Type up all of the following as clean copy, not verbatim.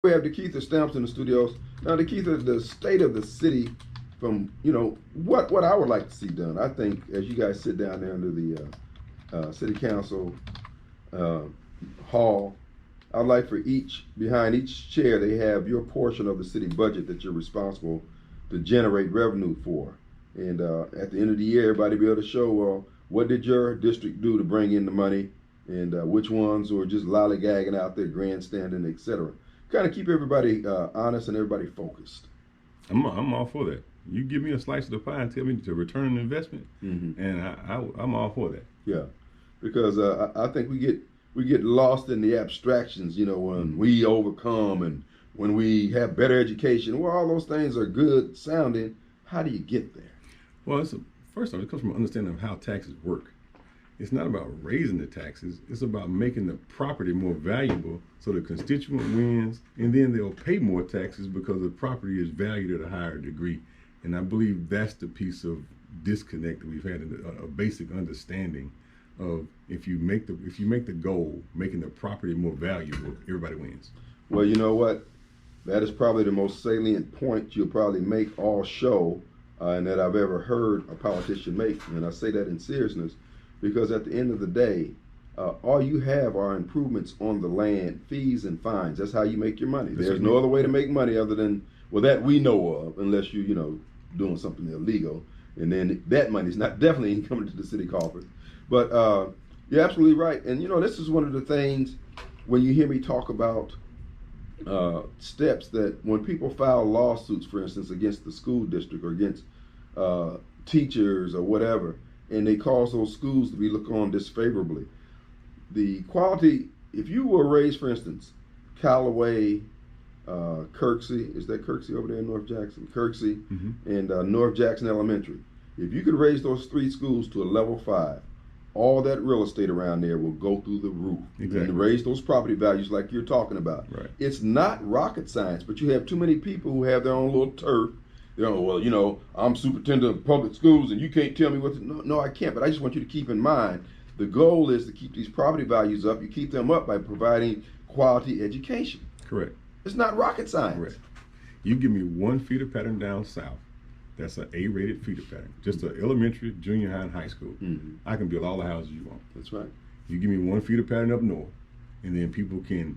We have DeKeither Stamps in the studios. Now, DeKeither, the state of the city, from what I would like to see done. I think as you guys sit down there under the city council hall, I'd like for behind each chair, they have your portion of the city budget that you're responsible to generate revenue for. And at the end of the year, everybody be able to show, well, what did your district do to bring in the money, and which ones were just lollygagging out there, grandstanding, etc. Kind of keep everybody honest and everybody focused. I'm all for that. You give me a slice of the pie and tell me to return an investment, and I'm all for that. Yeah, because I think we get lost in the abstractions. When we overcome and when we have better education. Well, all those things are good sounding. How do you get there? Well, first off, it comes from understanding of how taxes work. It's not about raising the taxes. It's about making the property more valuable so the constituent wins, and then they'll pay more taxes because the property is valued at a higher degree. And I believe that's the piece of disconnect that we've had in a basic understanding of if you make the goal making the property more valuable, everybody wins. Well, you know what? That is probably the most salient point you'll probably make all show, and that I've ever heard a politician make. And I say that in seriousness, because at the end of the day, all you have are improvements on the land, fees and fines. That's how you make your money. There's no other way to make money other than, well, that we know of, unless you doing something illegal, and then that money's definitely ain't coming to the city coffers. But you're absolutely right. And this is one of the things when you hear me talk about steps that when people file lawsuits, for instance, against the school district or against teachers or whatever, and they cause those schools to be looked on disfavorably. The quality, if you were raised, for instance, Callaway, Kirksey, is that Kirksey over there in North Jackson? Kirksey and North Jackson Elementary. If you could raise those three schools to a level 5, all that real estate around there will go through the roof. Exactly. And raise those property values like you're talking about. Right. It's not rocket science, but you have too many people who have their own little turf. Well, I'm superintendent of public schools and you can't tell me what to do. No, I can't, but I just want you to keep in mind, the goal is to keep these property values up. You keep them up by providing quality education. Correct. It's not rocket science. Correct. You give me one feeder pattern down south, that's an A-rated feeder pattern, just an elementary, junior high, and high school. I can build all the houses you want. That's right. You give me one feeder pattern up north, and then people can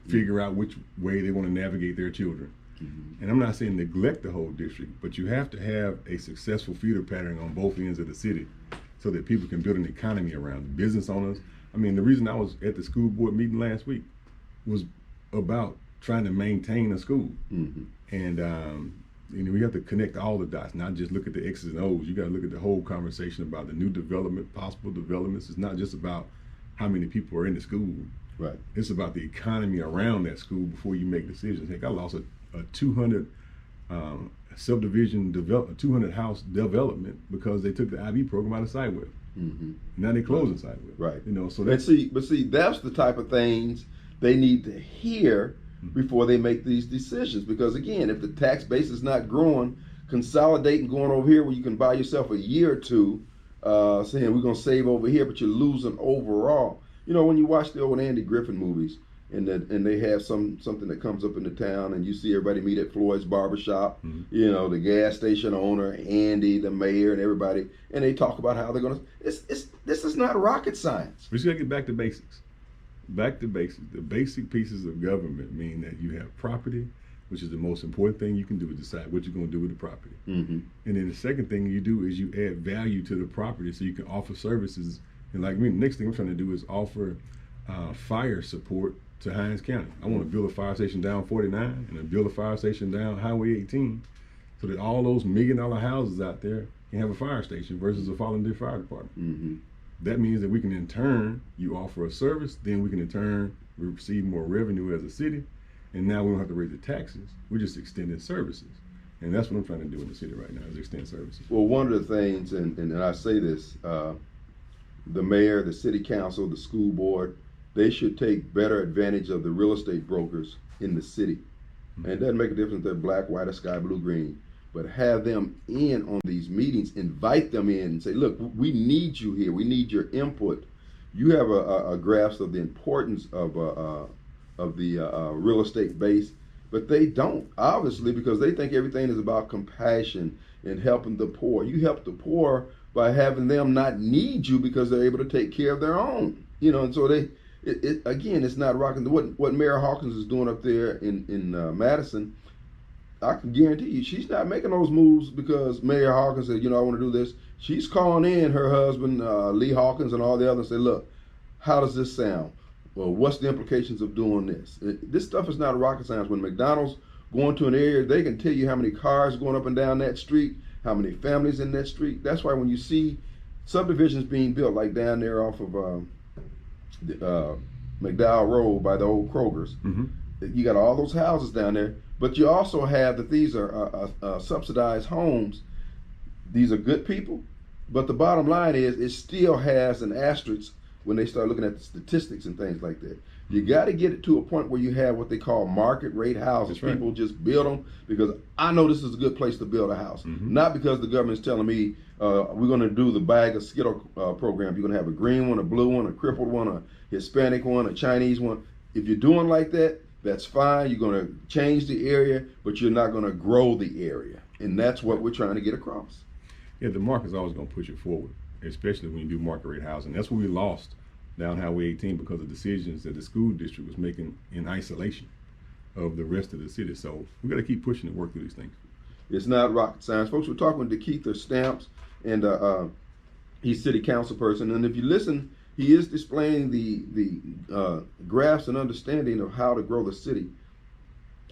figure out which way they want to navigate their children. And I'm not saying neglect the whole district, but you have to have a successful feeder pattern on both ends of the city so that people can build an economy around it. Business owners. I mean, the reason I was at the school board meeting last week was about trying to maintain a school. And we have to connect all the dots, not just look at the X's and O's. You got to look at the whole conversation about the new development, possible developments. It's not just about how many people are in the school. Right. It's about the economy around that school before you make decisions. Heck, I lost a 200 subdivision 200 house development because they took the IB program out of Sidewell. Now they're closing Sidewell. Right. So but see, that's the type of things they need to hear before they make these decisions. Because again, if the tax base is not growing, consolidating, going over here where you can buy yourself a year or two, saying we're gonna save over here, but you're losing overall. When you watch the old Andy Griffin movies, and they have something that comes up in the town, and you see everybody meet at Floyd's barbershop, the gas station owner, Andy, the mayor, and everybody, and they talk about how they're gonna. This is not rocket science. We just gotta get back to basics. Back to basics. The basic pieces of government mean that you have property, which is the most important thing you can do is decide what you're going to do with the property. And then the second thing you do is you add value to the property so you can offer services. And like me, the next thing I'm trying to do is offer fire support to Hines County. I want to build a fire station down 49 and then build a fire station down Highway 18 so that all those $1 million houses out there can have a fire station versus a volunteer fire department. That means that we can in turn, you offer a service, then we can in turn receive more revenue as a city, and now we don't have to raise the taxes. We're just extending services. And that's what I'm trying to do in the city right now, is extend services. Well, one of the things, and I say this, the mayor, the city council, the school board, they should take better advantage of the real estate brokers in the city. And it doesn't make a difference if they're black, white, or sky blue, green. But have them in on these meetings, invite them in and say, look, we need you here. We need your input. You have a grasp of the importance of real estate base, but they don't, obviously, because they think everything is about compassion and helping the poor. You help the poor by having them not need you because they're able to take care of their own. And so again, it's not rocking. What Mayor Hawkins is doing up there in Madison, I can guarantee you, she's not making those moves because Mayor Hawkins said, I want to do this. She's calling in her husband, Lee Hawkins, and all the others, and say, look, how does this sound? Well, what's the implications of doing this? This stuff is not rocket science. When McDonald's go into an area, they can tell you how many cars going up and down that street, how many families in that street. That's why when you see subdivisions being built, like down there off of McDowell Road by the old Kroger's, you got all those houses down there, but you also have that these are subsidized homes. These are good people, but the bottom line is it still has an asterisk when they start looking at the statistics and things like that. You got to get it to a point where you have what they call market rate houses. Right. People just build them because I know this is a good place to build a house. Not because the government's telling me we're going to do the bag of Skittle program. You're going to have a green one, a blue one, a crippled one, a Hispanic one, a Chinese one. If you're doing like that, that's fine. You're going to change the area, but you're not going to grow the area. And that's what we're trying to get across. Yeah, the market's always going to push it forward, especially when you do market rate housing. That's what we lost down Highway 18 because of decisions that the school district was making in isolation of the rest of the city. So we got to keep pushing and work through these things. It's not rocket science. Folks, we're talking with DeKeither Stamps, and he's city council person. And if you listen, he is displaying the graphs and understanding of how to grow the city.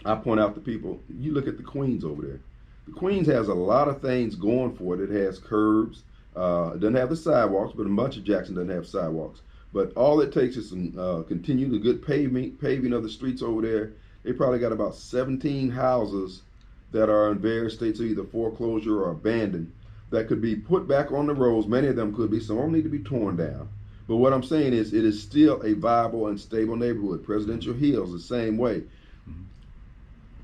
I point out to people, you look at the Queens over there. The Queens has a lot of things going for it. It has curbs. It doesn't have the sidewalks, but much of Jackson doesn't have sidewalks. But all it takes is some continue the good paving of the streets over there. They probably got about 17 houses that are in various states of either foreclosure or abandoned that could be put back on the roads. Many of them could be. Some of them need to be torn down. But what I'm saying is it is still a viable and stable neighborhood. Presidential Hills, the same way.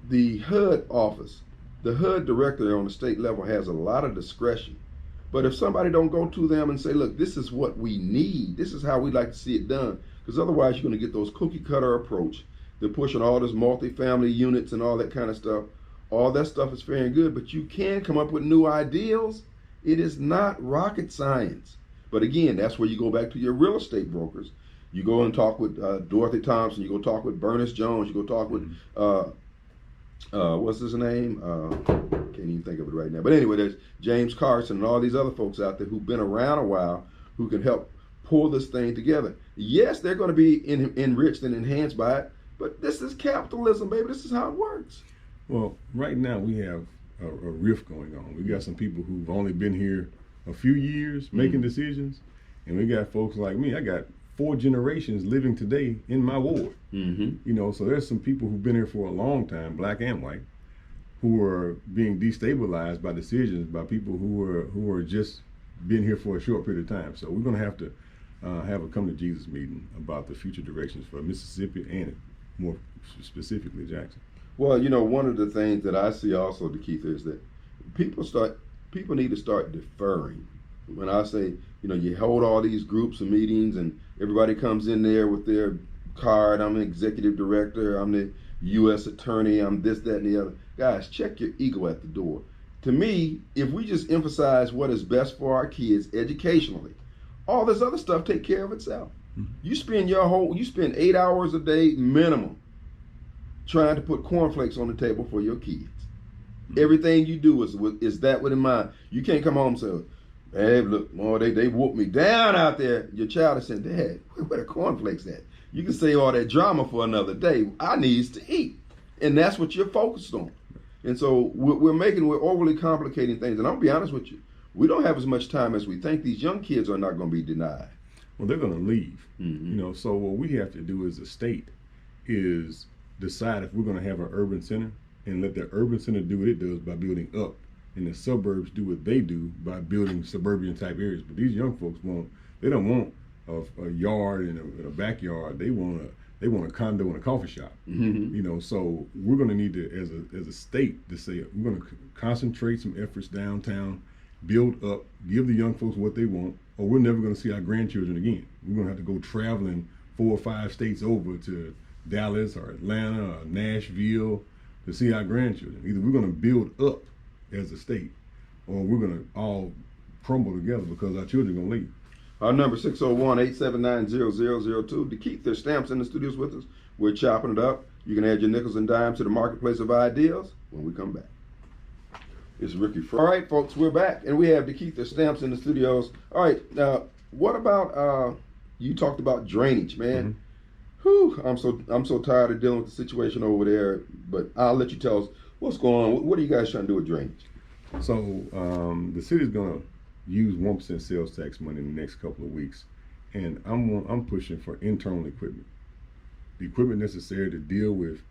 The HUD office, the HUD director on the state level has a lot of discretion. But if somebody don't go to them and say, look, this is what we need, this is how we'd like to see it done, because otherwise you're going to get those cookie cutter approach. They're pushing all this multifamily units and all that kind of stuff. All that stuff is fair and good, but you can come up with new ideals. It is not rocket science. But again, that's where you go back to your real estate brokers. You go and talk with Dorothy Thompson. You go talk with Bernice Jones. You go talk with, what's his name? Can't even think of it right now. But anyway, there's James Carson and all these other folks out there who've been around a while who can help pull this thing together. Yes, they're going to be enriched and enhanced by it, but this is capitalism, baby. This is how it works. Well, right now we have a rift going on. We got some people who've only been here a few years making decisions, and we got folks like me. I got 4 generations living today in my ward. So there's some people who've been here for a long time, black and white, who are being destabilized by decisions by people who are just been here for a short period of time. So we're going to have to have a come to Jesus meeting about the future directions for Mississippi and more specifically Jackson. Well, one of the things that I see also, DeKeither, is that people need to start deferring. When I say, you hold all these groups and meetings and everybody comes in there with their card, I'm an executive director, I'm the U.S. attorney, I'm this, that, and the other. Guys, check your ego at the door. To me, if we just emphasize what is best for our kids educationally, all this other stuff take care of itself. You spend 8 hours a day minimum trying to put cornflakes on the table for your kids. Everything you do is that with in mind. You can't come home and say, hey, look, boy, they whooped me down out there. Your child is saying, Dad, where the cornflakes at? You can say all that drama for another day. I needs to eat. And that's what you're focused on. And so we're overly complicating things. And I'll be honest with you, we don't have as much time as we think. These young kids are not going to be denied. Well, they're going to leave. So what we have to do as a state is decide if we're going to have an urban center and let the urban center do what it does by building up, and the suburbs do what they do by building suburban type areas. But these young folks they don't want a yard and a backyard. They want a condo and a coffee shop. So we're going to need to, as a state, to say we're going to concentrate some efforts downtown, build up, give the young folks what they want, or we're never going to see our grandchildren again. We're going to have to go traveling 4 or 5 states over to Dallas or Atlanta or Nashville to see our grandchildren. Either we're going to build up as a state, or we're going to all crumble together because our children are going to leave. Our number 601-879-0002. DeKeither Stamps in the studios with us. We're chopping it up. You can add your nickels and dimes to the marketplace of ideas when we come back. It's Ricky Fry. All right, folks, we're back, and we have DeKeither Stamps in the studios. All right, now, what about, you talked about drainage, man. Whew, I'm so tired of dealing with the situation over there, but I'll let you tell us what's going on. What are you guys trying to do with drainage? So the city's going to use 1% sales tax money in the next couple of weeks, and I'm pushing for internal equipment, the equipment necessary to deal with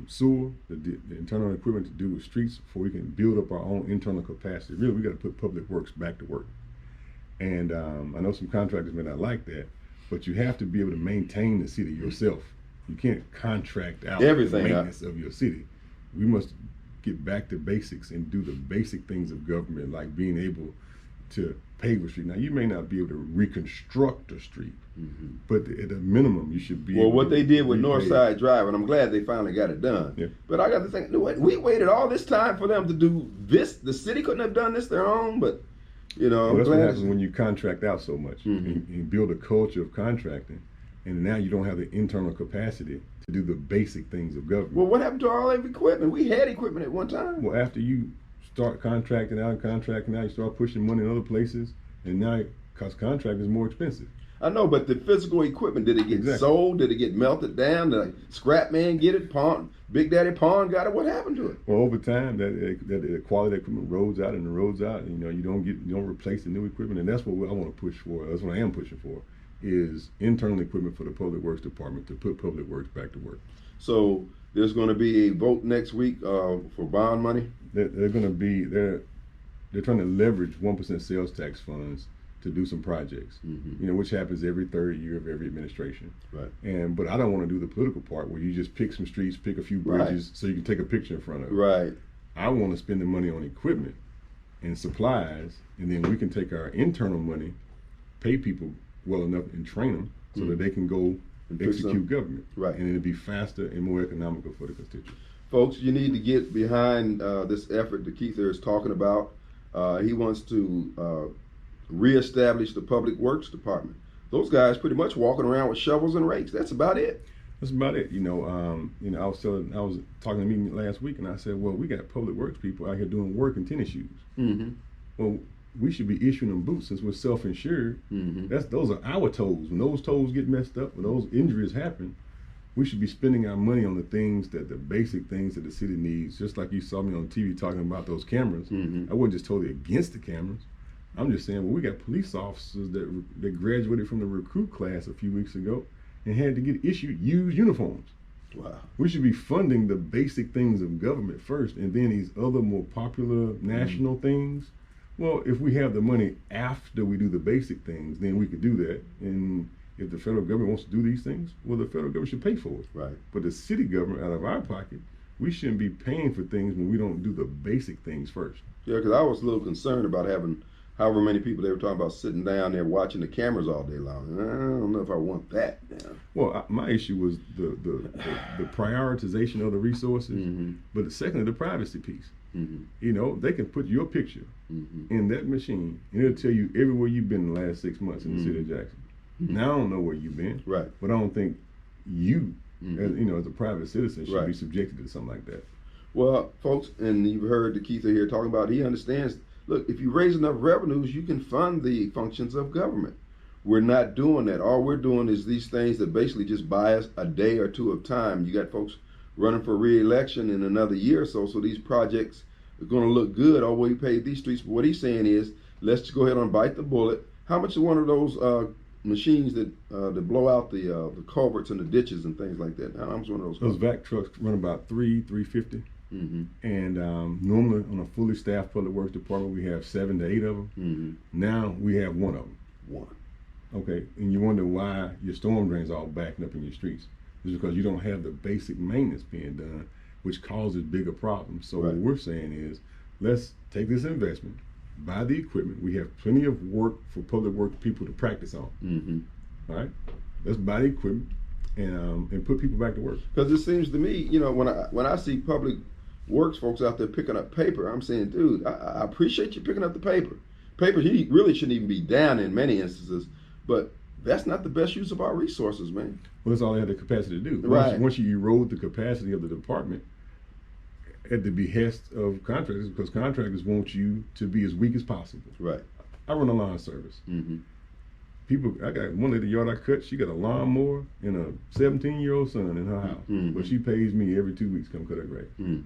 sewer, the internal equipment to do with streets, before we can build up our own internal capacity. Really, we got to put public works back to work. And I know some contractors may not like that, but you have to be able to maintain the city yourself. You can't contract out everything, the maintenance of your city. We must get back to basics and do the basic things of government, like being able to pave a street. Now, you may not be able to reconstruct a street, but at a minimum, you should be. Well, what they did with Northside Drive, and I'm glad they finally got it done. Yeah. But I got to think, we waited all this time for them to do this. The city couldn't have done this their own, but you know, well, that's what happens when you contract out so much. You build a culture of contracting, and now you don't have the internal capacity to do the basic things of government. Well, what happened to all that equipment? We had equipment at one time. Well, after you start contracting out, you start pushing money in other places, and now, because contracting is more expensive. I know, but the physical equipment, did it get sold? Did it get melted down? Did a scrap man get it? Big Daddy Pawn got it? What happened to it? Well, over time, that quality of equipment roads out, and you don't replace the new equipment, and that's what I want to push for. That's what I am pushing for, is internal equipment for the Public Works Department to put Public Works back to work. So there's going to be a vote next week for bond money. They're trying to leverage 1% sales tax funds to do some projects, which happens every third year of every administration. Right. But I don't want to do the political part where you just pick some streets, pick a few bridges, so you can take a picture in front of it. Right. I want to spend the money on equipment and supplies, and then we can take our internal money, pay people well enough, and train them so that they can go and execute government. Right. And it'll be faster and more economical for the constituents. Folks, you need to get behind this effort DeKeither is talking about. He wants to reestablish the Public Works Department. Those guys pretty much walking around with shovels and rakes. That's about it. That's about it. I was talking to me last week, and I said, well, we got public works people out here doing work in tennis shoes. Well, we should be issuing them boots since we're self-insured. Those are our toes. When those toes get messed up, when those injuries happen, we should be spending our money on the basic things that the city needs. Just like you saw me on TV talking about those cameras. I wasn't just totally against the cameras. I'm just saying, well, we got police officers that graduated from the recruit class a few weeks ago and had to get issued used uniforms. Wow. We should be funding the basic things of government first, and then these other more popular national things. Well, if we have the money after we do the basic things, then we could do that. And if the federal government wants to do these things, well, the federal government should pay for it. Right. But the city government, out of our pocket, we shouldn't be paying for things when we don't do the basic things first. Yeah, because I was a little concerned about having however many people they were talking about sitting down there watching the cameras all day long. I don't know if I want that now. Well, my issue was the prioritization of the resources, but secondly, the privacy piece. They can put your picture in that machine, and it'll tell you everywhere you've been the last 6 months in the city of Jackson. Now I don't know where you've been, right? But I don't think you, as a private citizen, should be subjected to something like that. Well, folks, and you've heard DeKeither here talking about, he understands. Look, if you raise enough revenues, you can fund the functions of government. We're not doing that. All we're doing is these things that basically just buy us a day or two of time. You got folks running for re-election in another year or so these projects are going to look good. Oh, we paid these streets. But what he's saying is, let's just go ahead and bite the bullet. How much is one of those machines that blow out the culverts and the ditches and things like that? How much one of those? Those vac trucks run about $350. And normally on a fully staffed public works department, we have 7 to 8 of them. Now we have 1 of them. One. Okay, and you wonder why your storm drains all backing up in your streets. It's because you don't have the basic maintenance being done, which causes bigger problems. So what we're saying is, let's take this investment, buy the equipment. We have plenty of work for public works people to practice on. All right, let's buy the equipment, and put people back to work. Because it seems to me, when I see public works folks out there picking up paper, I'm saying, dude, I appreciate you picking up the paper. Paper he really shouldn't even be down in many instances, but that's not the best use of our resources, man. Well, that's all they have the capacity to do. Right. Once you erode the capacity of the department at the behest of contractors, because contractors want you to be as weak as possible. Right. I run a lawn service. Mm-hmm. People, I got one lady, the yard I cut, she got a lawnmower and a 17-year-old son in her house, Mm-hmm. but she pays me every 2 weeks to come cut her grass. Mm-hmm.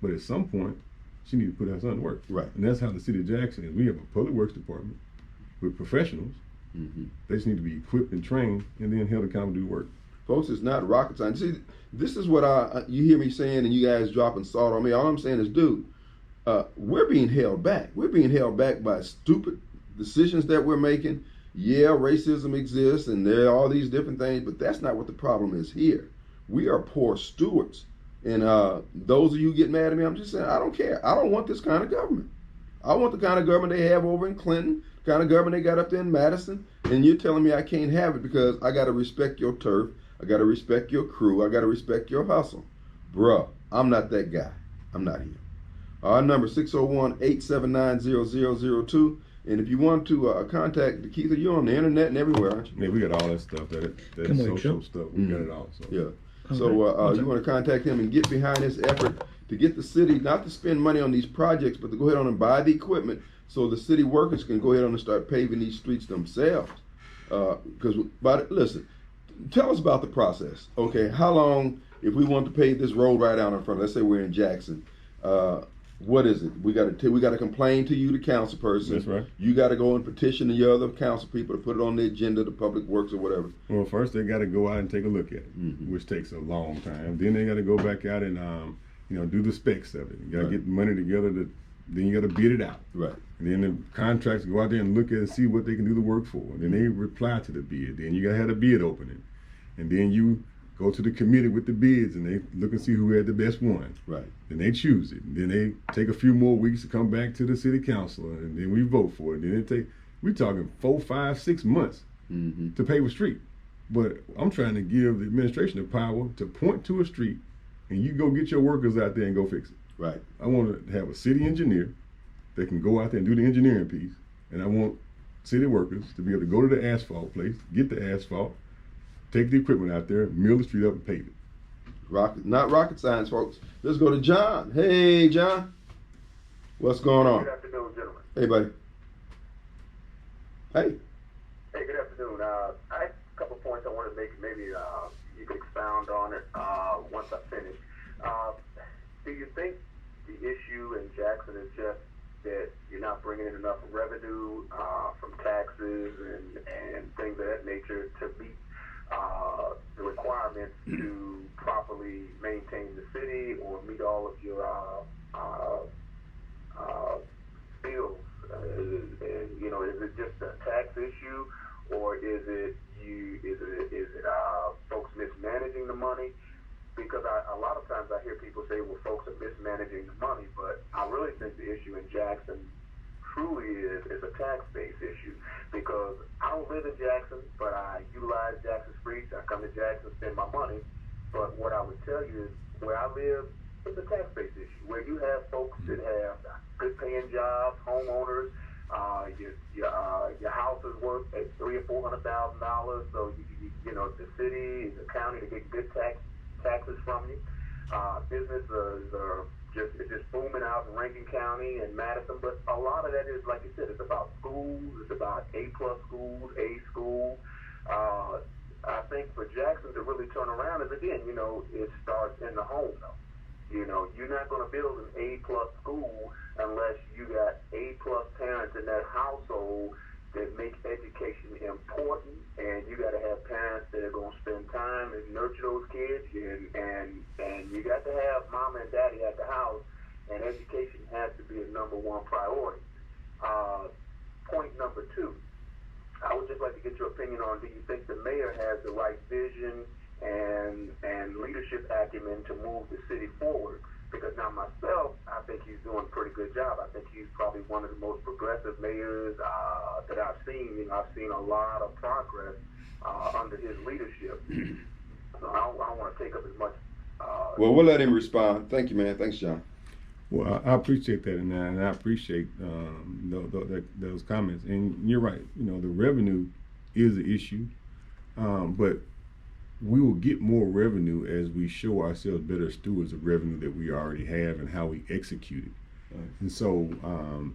But at some point, she needs to put her son to work. Right. And that's how the city of Jackson is. We have a public works department with professionals. Mm-hmm. They just need to be equipped and trained and then held accountable to do work. Folks, it's not rocket science. See, this is what you hear me saying, and you guys dropping salt on me. All I'm saying is, dude, we're being held back. We're being held back by stupid decisions that we're making. Yeah, racism exists, and there are all these different things, but that's not what the problem is here. We are poor stewards. And those of you who get mad at me, I'm just saying, I don't care. I don't want this kind of government. I want the kind of government they have over in Clinton, the kind of government they got up there in Madison, and you're telling me I can't have it because I got to respect your turf, I got to respect your crew, I got to respect your hustle. Bruh, I'm not that guy. I'm not him. Our number 601-879-0002. And if you want to contact DeKeither, you're on the internet and everywhere, aren't you? Yeah, we got all that stuff, that social stuff. We got it all. So. Yeah. So you want to contact him and get behind this effort to get the city not to spend money on these projects, but to go ahead on and buy the equipment so the city workers can go ahead on and start paving these streets themselves. Listen, tell us about the process. Okay, how long, if we want to pave this road right out in front, let's say we're in Jackson, what is it? We got to complain to you, the council person. That's right. You got to go and petition the other council people to put it on the agenda, the public works or whatever. Well, first they got to go out and take a look at it, Mm-hmm. which takes a long time. Then they got to go back out and do the specs of it. You got to get the money together. Then you got to bid it out. Right. And then the contractors go out there and look at it and see what they can do the work for. And then they reply to the bid. Then you got to have a bid opening. And then you go to the committee with the bids and they look and see who had the best one. Right. Then they choose it. And then they take a few more weeks to come back to the city council and then we vote for it. Then we're talking 4, 5, 6 months Mm-hmm. to pave a street. But I'm trying to give the administration the power to point to a street and you go get your workers out there and go fix it. Right. I want to have a city engineer that can go out there and do the engineering piece. And I want city workers to be able to go to the asphalt place, get the asphalt, take the equipment out there, mill the street up and pave it. Not rocket science, folks. Let's go to John. Hey, John. What's going on? Good afternoon, gentlemen. Hey, buddy. Hey. Hey, good afternoon. I have a couple points I want to make. Maybe you can expound on it once I finish. Do you think the issue in Jackson is just that you're not bringing in enough revenue from taxes and things of that nature to meet the requirements to properly maintain the city or meet all of your bills? Is it just a tax issue, or is it folks mismanaging the money? Because a lot of times I hear people say, well, folks are mismanaging the money, but I really think the issue in Jackson truly is a tax-based issue, because I don't live in Jackson, but I utilize Jackson streets. I come to Jackson, spend my money. But what I would tell you is where I live, it's a tax-based issue, where you have folks that have good-paying jobs, homeowners. Your house is worth $300,000 or $400,000, so the city, the county, to get good taxes from you. Businesses are just booming out in Rankin County and Madison, but a lot of that is, like you said, it's about schools, it's about A+ schools, A school. I think for Jackson to really turn around is, again, it starts in the home, though. You're not going to build an A+ school unless you got A+ parents in that household that make education important, and you got to have parents that are going to spend time and nurture those kids, and you got to have mama and daddy at the house, and education has to be a number one priority. Point number 2, I would just like to get your opinion on, do you think the mayor has the right vision and leadership acumen to move the city forward? Because now myself, I think he's doing a pretty good job. I think he's probably one of the most progressive mayors that I've seen. I've seen a lot of progress under his leadership. So I don't want to take up as much. Well, we'll let him respond. Thank you, man. Thanks, John. Well, I appreciate that, and I appreciate those comments. And you're right. You know, the revenue is an issue, but we will get more revenue as we show ourselves better stewards of revenue that we already have and how we execute it. Right. And so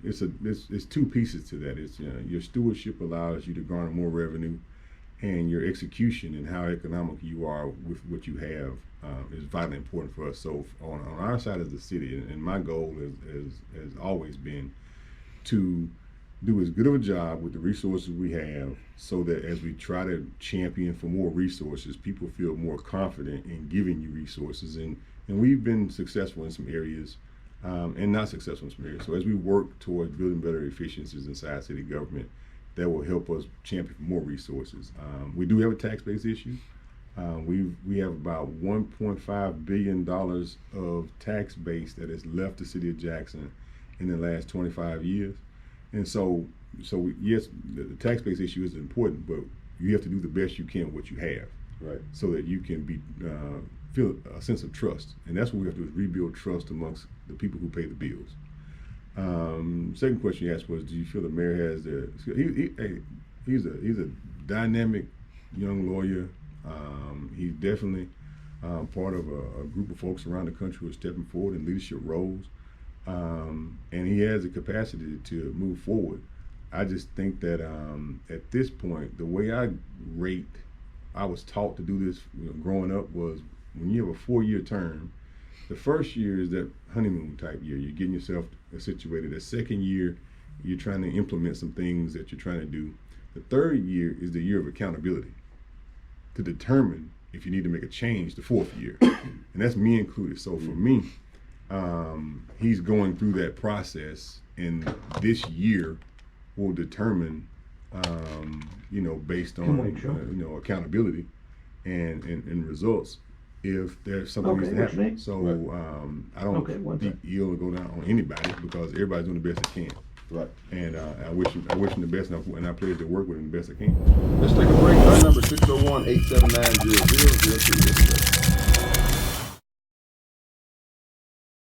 it's two pieces to that. It's your stewardship allows you to garner more revenue, and your execution and how economical you are with what you have is vitally important for us. So on our side of the city, and my goal has always been to do as good of a job with the resources we have, so that as we try to champion for more resources, people feel more confident in giving you resources. And we've been successful in some areas and not successful in some areas. So as we work towards building better efficiencies inside city government, that will help us champion for more resources. We do have a tax-based issue. We have about $1.5 billion of tax base that has left the city of Jackson in the last 25 years. And so yes, the tax base issue is important, but you have to do the best you can with what you have, right? So that you can feel a sense of trust, and that's what we have to do, is rebuild trust amongst the people who pay the bills. Second question you asked was, do you feel the mayor has he's a dynamic young lawyer. He's definitely part of a group of folks around the country who are stepping forward in leadership roles. And he has the capacity to move forward. I just think that at this point, the way I was taught to do this, growing up, was when you have a 4-year term, the first year is that honeymoon type year. You're getting yourself situated. The second year, you're trying to implement some things that you're trying to do. The third year is the year of accountability, to determine if you need to make a change the fourth year. And that's me included. So for me, he's going through that process, and this year will determine, based on accountability and results, if there's something needs to happen. So I don't think ill or go down on anybody, because everybody's doing the best they can. Right. And I wish him the best, and I pledge to work with him the best I can. Let's take a break. Our number 601-879-0003.